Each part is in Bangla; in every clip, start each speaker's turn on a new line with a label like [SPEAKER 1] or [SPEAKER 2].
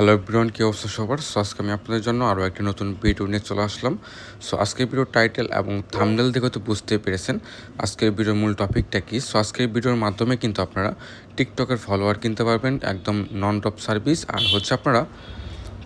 [SPEAKER 1] হ্যালো এভরিওয়ান, কি অবস্থা সবার? সো আজকে আমি আপনাদের জন্য আরও একটি নতুন ভিডিও নিয়ে চলে আসলাম। সো আজকের ভিডিওর টাইটেল এবং থাম্বনেল দেখে তো বুঝতে পেরেছেন আজকের ভিডিওর মূল টপিকটা কী। সো আজকের ভিডিওর মাধ্যমে কিন্তু আপনারা টিকটকের ফলোয়ার কিনতে পারবেন, একদম নন ড্রপ সার্ভিস। আর হচ্ছে আপনারা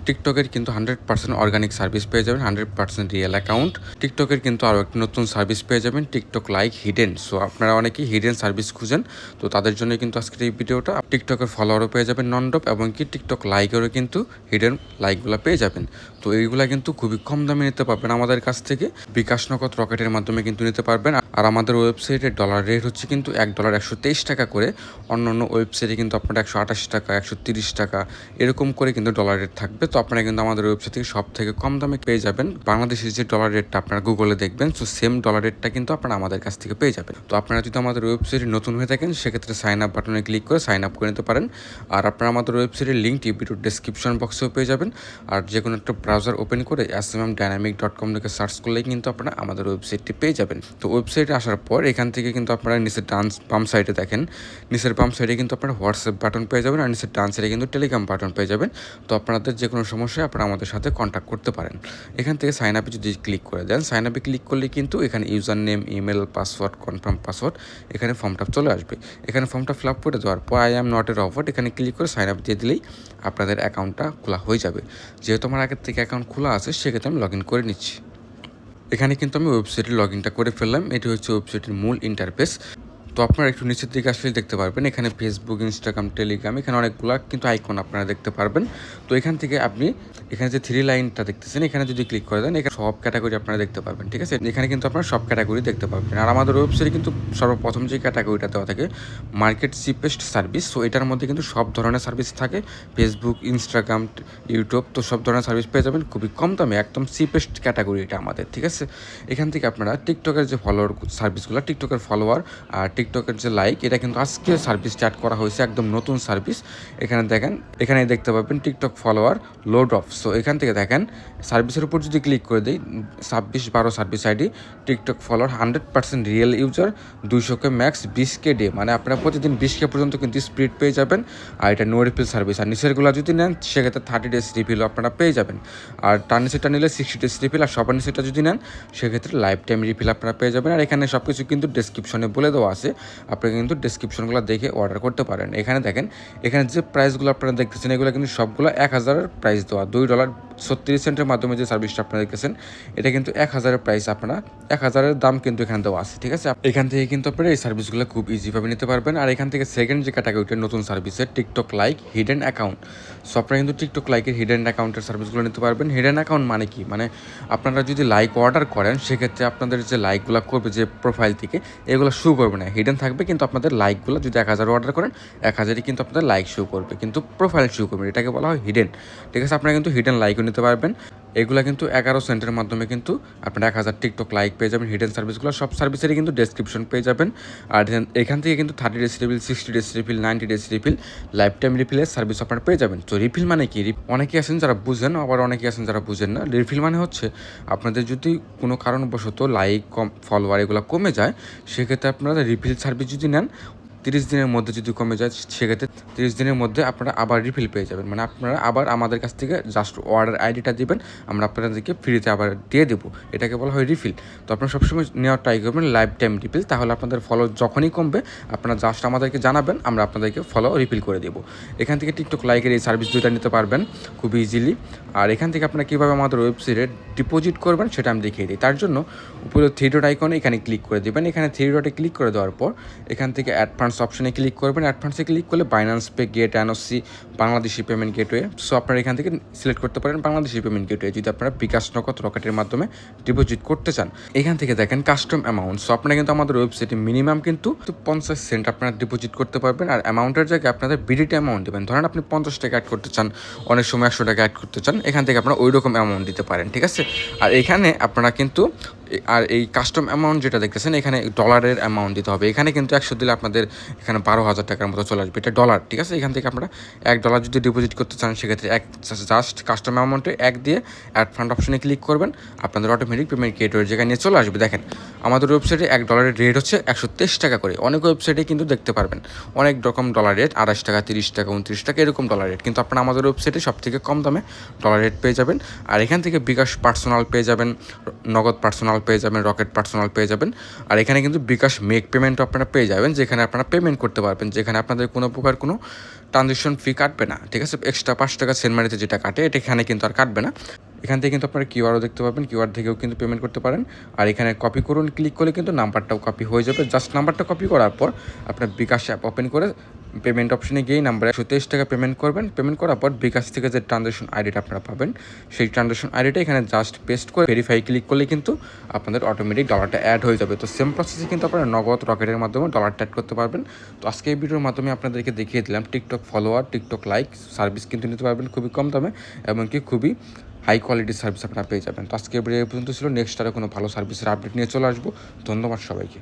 [SPEAKER 1] টিকটকের কিন্তু 100% অর্গানিক সার্ভিস পেয়ে যাবেন, 100% রিয়েল অ্যাকাউন্ট। টিকটকের কিন্তু আরও একটি নতুন সার্ভিস পেয়ে যাবেন, টিকটক লাইক হিডেন। সো আপনারা অনেকেই হিডেন সার্ভিস খুঁজেন, তো তাদের জন্য কিন্তু আজকের এই ভিডিওটা। টিকটকের ফলোয়ারও পেয়ে যাবেন নন ড্রপ, এবং কি টিকটক লাইকেরও কিন্তু হিডেন লাইকগুলো পেয়ে যাবেন। তো এইগুলা কিন্তু খুবই কম দামে নিতে পারবেন আমাদের কাছ থেকে। বিকাশ নগদ রকেটের মাধ্যমে কিন্তু নিতে পারবেন। আর আমাদের ওয়েবসাইটের ডলার রেট হচ্ছে কিন্তু $1 123 টাকা করে। অন্যান্য ওয়েবসাইটে কিন্তু আপনার 128 টাকা, 130 টাকা এরকম করে কিন্তু ডলার রেট থাকবে। তো আপনারা কিন্তু আমাদের ওয়েবসাইট থেকে সব থেকে কম দামে পেয়ে যাবেন। বাংলাদেশের যে ডলার রেটটা আপনারা গুগলে দেখবেন, সো সেম ডলার রেটটা কিন্তু আপনারা আমাদের কাছ থেকে পেয়ে যাবেন। তো আপনারা যদি আমাদের ওয়েবসাইটে নতুন হয়ে থাকেন, সেক্ষেত্রে সাইন আপ বাটনে ক্লিক করে সাইন আপ করে নিতে পারেন। আর আপনারা আমাদের ওয়েবসাইটের লিঙ্কটি ভিডিওর ডেসক্রিপশন বক্সেও পেয়ে যাবেন। আর যে কোনো একটা ব্রাউজার ওপেন করে smmdynamic.com লিখে সার্চ করলেই কিন্তু আপনারা আমাদের ওয়েবসাইটটি পেয়ে যাবেন। তো ওয়েবসাইটে আসার পর এখান থেকে কিন্তু আপনারা নিচের বাম সাইডে দেখেন, নিচের বাম সাইডে কিন্তু আপনারা হোয়াটসঅ্যাপ বাটন পেয়ে যাবেন, আর নিচের ডান সাইডে কিন্তু টেলিগ্রাম বাটন পেয়ে যাবেন। তো আপনাদের যে কোনো সমস্যায় আপনারা আমাদের সাথে কন্ট্যাক্ট করতে পারেন। এখান থেকে সাইন আপে যদি ক্লিক করে দেন, সাইন আপে ক্লিক করলে কিন্তু এখানে user name, email, password, confirm password, এখানে ফর্মটা চলে আসবে। এখানে ফর্মটা ফিল আপ করে দেওয়ার পর I am not a robot এখানে ক্লিক করে সাইন আপ দিয়ে দিলেই আপনাদের অ্যাকাউন্টটা খোলা হয়ে যাবে। যেহেতু আমার আগের থেকে অ্যাকাউন্ট খোলা আছে, সেক্ষেত্রে আমি লগ ইন করে নিচ্ছি। এখানে কিন্তু আমি ওয়েবসাইটের লগ ইনটা করে ফেললাম। এটি হচ্ছে ওয়েবসাইটের মূল ইন্টারফেস। তো আপনারা একটু নিচের দিকে আসলে দেখতে পারবেন এখানে ফেসবুক, ইনস্টাগ্রাম, টেলিগ্রাম, এখানে অনেকগুলা কিন্তু আইকন আপনারা দেখতে পারবেন। তো এখান থেকে আপনি এখানে যে 3 লাইনটা দেখতেছেন, এখানে যদি ক্লিক করে দেন, এখানে সব ক্যাটাগরি আপনারা দেখতে পারবেন। ঠিক আছে, এখানে কিন্তু আপনারা সব ক্যাটাগরি দেখতে পারবেন। আর আমাদের ওয়েবসাইটে কিন্তু সর্বপ্রথম যে ক্যাটাগরিটা দেওয়া থাকে মার্কেট চিপেস্ট সার্ভিস, সো এটার মধ্যে কিন্তু সব ধরনের সার্ভিস থাকে, ফেসবুক, ইনস্টাগ্রাম, ইউটিউব, তো সব ধরনের সার্ভিস পেয়ে যাবেন খুবই কম দামে, একদম চিপেস্ট ক্যাটাগরি এটা আমাদের। ঠিক আছে, এখান থেকে আপনারা টিকটকের যে ফলোয়ার সার্ভিসগুলো, টিকটকের ফলোয়ার আর টিকটকের যে লাইক, এটা কিন্তু আজকে সার্ভিস স্টার্ট করা হয়েছে, একদম নতুন সার্ভিস। এখানে দেখেন, এখানে দেখতে পাবেন TikTok follower load of. So এখান থেকে দেখেন সার্ভিসের উপর যদি ক্লিক করে দিই, 2612 service ID, TikTok follower 100% real user, 200K max, 20K day, মানে আপনারা প্রতিদিন 20K পর্যন্ত কিন্তু স্পিড পেয়ে যাবেন। আর এটা নো রিফিল সার্ভিস। আর নিচেরগুলো যদি নেন, সেক্ষেত্রে 30 ডেজ রিফিলও আপনারা পেয়ে যাবেন। আর টার নিচেরটা নিলে 60 ডেজ রিফিল, আর সবার নিচেরটা যদি নেন, সেক্ষেত্রে লাইফ টাইম রিফিল আপনারা পেয়ে যাবেন। আর এখানে সব কিছু কিন্তু ডেসক্রিপশনে বলে দেওয়া আছে, আপনারা কিন্তু ডেসক্রিপশনগুলো দেখে অর্ডার করতে পারেন। এখানে দেখেন, এখানে যে প্রাইসগুলো আপনারা দেখতেছেন, এগুলো কিন্তু সবগুলো 1000-এর প্রাইস দেওয়া। $2.36 মাধ্যমে যে সার্ভিসটা আপনারা দেখতেছেন, এটা কিন্তু 1000-এর প্রাইস, আপনারা 1000-এর দাম কিন্তু এখানে দেওয়া আছে। ঠিক আছে, এখান থেকে কিন্তু আপনারা এই সার্ভিসগুলো খুব ইজিভাবে নিতে পারবেন। আর এখান থেকে সেকেন্ড যে ক্যাটাগরিটা নতুন সার্ভিসের TikTok like hidden account, so আপনারা কিন্তু টিকটক লাইকের হিডেন অ্যাকাউন্টের সার্ভিসগুলো নিতে পারবেন। হিডেন অ্যাকাউন্ট মানে কি? মানে আপনারা যদি লাইক অর্ডার করেন, সেক্ষেত্রে আপনাদের যে লাইকগুলো করবে যে প্রোফাইল থেকে, এগুলো শো করবে না, হিডেন থাকবে। কিন্তু আপনাদের লাইকগুলো যদি 1000 অর্ডার করেন, 1000-ই কিন্তু আপনাদের লাইক শো করবে, কিন্তু প্রোফাইল শো করবে, এটাকে বলা হয় হিডেন। ঠিক আছে, আপনারা কিন্তু হিডেন লাইকও নিতে পারবেন। এগুলো কিন্তু 11 সেন্টের মাধ্যমে কিন্তু আপনারা 1000 টিকটক লাইক পেয়ে যাবেন। হিডেন সার্ভিসগুলো সব সার্ভিসেরই কিন্তু ডেসক্রিপশন পেয়ে যাবেন। আর এখান থেকে কিন্তু 30 days refill, 60 days refill, 90 days refill, lifetime রিফিলের সার্ভিস আপনারা পেয়ে যাবেন। তো রিফিল মানে কি? অনেকেই আছেন যারা বুঝেন, আবার অনেকেই আছেন যারা বুঝেন না। রিফিল মানে হচ্ছে আপনাদের যদি কোনো কারণবশত লাইক, ফলোয়ার এগুলো কমে যায়, সেক্ষেত্রে আপনারা রিফিল সার্ভিস যদি নেন, 30 দিনের মধ্যে যদি কমে যায়, সেক্ষেত্রে 30 দিনের মধ্যে আপনারা আবার রিফিল পেয়ে যাবেন। মানে আপনারা আবার আমাদের কাছ থেকে জাস্ট অর্ডার আইডিটা দিবেন, আমরা আপনাদেরকে ফ্রিতে আবার দিয়ে দেবো, এটাকে বলা হয় রিফিল। তো আপনারা সবসময় নেওয়ার ট্রাই করবেন লাইফ টাইম রিফিল, তাহলে আপনাদের ফলো যখনই কমবে, আপনারা জাস্ট আমাদেরকে জানাবেন, আমরা আপনাদেরকে ফলো রিফিল করে দেবো। এখান থেকে টিকটক লাইকের এই সার্ভিস দুইটা নিতে পারবেন খুব ইজিলি। আর এখান থেকে আপনারা কীভাবে আমাদের ওয়েবসাইটে ডিপোজিট করবেন, সেটা আমি দেখিয়ে দিই। তার জন্য উপরে 3 ডট আইকনে এখানে ক্লিক করে দেবেন। এখানে 3 ডটে ক্লিক করে দেওয়ার পর এখান থেকে অ্যাডভান্স অপশনে ক্লিক করবেন। অ্যাডভান্সে ক্লিক করলে Binance pay, get, NOC, Bangladeshi payment gateway, so আপনারা এখান থেকে সিলেক্ট করতে পারেন বাংলাদেশি পেমেন্ট গেটওয়ে, যদি আপনারা বিকাশ নগদ রকেটের মাধ্যমে ডিপোজিট করতে চান। এখান থেকে দেখেন কাস্টম অ্যামাউন্ট, সো আপনারা কিন্তু আমাদের ওয়েবসাইটে মিনিমাম কিন্তু 50 সেন্ট আপনারা ডিপোজিট করতে পারবেন। আর অ্যামাউন্টের জায়গায় আপনাদের বিডিটি অ্যামাউন্ট দেবেন। ধরেন আপনি 50 টাকা অ্যাড করতে চান, অনেক সময় 100 টাকা অ্যাড করতে চান, এখান থেকে আপনারা ওই রকম অ্যামাউন্ট দিতে পারেন। ঠিক আছে, আর এখানে আপনারা কিন্তু আর এই কাস্টম অ্যামাউন্ট যেটা দেখতেছেন এখানে ডলারের অ্যামাউন্ট দিতে হবে। এখানে কিন্তু 100 দিলে আপনাদের এখানে 12,000 টাকার মতো চলে আসবে, এটা ডলার, ঠিক আছে। এখান থেকে আপনারা $1 যদি ডিপোজিট করতে চান সেক্ষেত্রে জাস্ট কাস্টম অ্যামাউন্টে 1 দিয়ে অ্যাড ফান্ড অপশনে ক্লিক করবেন, আপনাদের অটোমেটিক পেমেন্ট গেটওয়ের জায়গায় নিয়ে চলে আসবে। দেখেন আমাদের ওয়েবসাইটে $1 রেট হচ্ছে 123 টাকা করে। অনেক ওয়েবসাইটে কিন্তু দেখতে পারবেন অনেক রকম ডলার রেট, 28 টাকা, 30 টাকা, 29 টাকা এরকম ডলার রেট, কিন্তু আপনারা আমাদের ওয়েবসাইটে সব থেকে কম দামে ডলার রেট পেয়ে যাবেন। আর এখান থেকে বিকাশ পার্সোনাল পেয়ে যাবেন, নগদ পার্সোনাল পেয়ে যাবেন, রকেট পার্সোনাল পেয়ে যাবেন। আর এখানে কিন্তু বিকাশ মেক পেমেন্টও আপনারা পেয়ে যাবেন, যেখানে আপনারা পেমেন্ট করতে পারবেন, যেখানে আপনাদের কোনো প্রকার কোনো ট্রানজেকশন ফি কাটবে না, ঠিক আছে। এক্সট্রা 5 টাকা সেন্ড মানিতে যেটা কাটে এটা এখানে কিন্তু আর কাটবে না। এখান থেকে কিন্তু আপনারা কিউআরও দেখতে পাবেন, কিউআর থেকেও কিন্তু পেমেন্ট করতে পারেন। আর এখানে কপি করুন ক্লিক করলে কিন্তু নাম্বারটাও কপি হয়ে যাবে। জাস্ট নাম্বারটা কপি করার পর আপনার বিকাশ অ্যাপ ওপেন করে পেমেন্ট অপশনে গিয়ে নাম্বার 123 টাকা পেমেন্ট করবেন। পেমেন্ট করার পর বিকাশ থেকে যে ট্রানজেকশন আইডিটা আপনারা পাবেন সেই ট্রানজেকশন আইডিটা এখানে জাস্ট পেস্ট করে ভেরিফাই ক্লিক করলে কিন্তু আপনাদের অটোমেটিক ডলারটা অ্যাড হয়ে যাবে। তো সেম প্রসেসে কিন্তু আপনারা নগদ রকেটের মাধ্যমে ডলারটা অ্যাড করতে পারবেন। তো আজকে এই ভিডিওর মাধ্যমে আপনাদেরকে দেখিয়ে দিলাম TikTok follower, TikTok like service কিন্তু নিতে পারবেন খুবই কম দামে, এমনকি খুবই হাই কোয়ালিটির সার্ভিস আপনারা পেয়ে যাবেন। তো আজকে ভিডিও এই পর্যন্ত ছিল। নেক্সট আরও কোনো ভালো সার্ভিসের আপডেট নিয়ে চলে আসবো। ধন্যবাদ সবাইকে।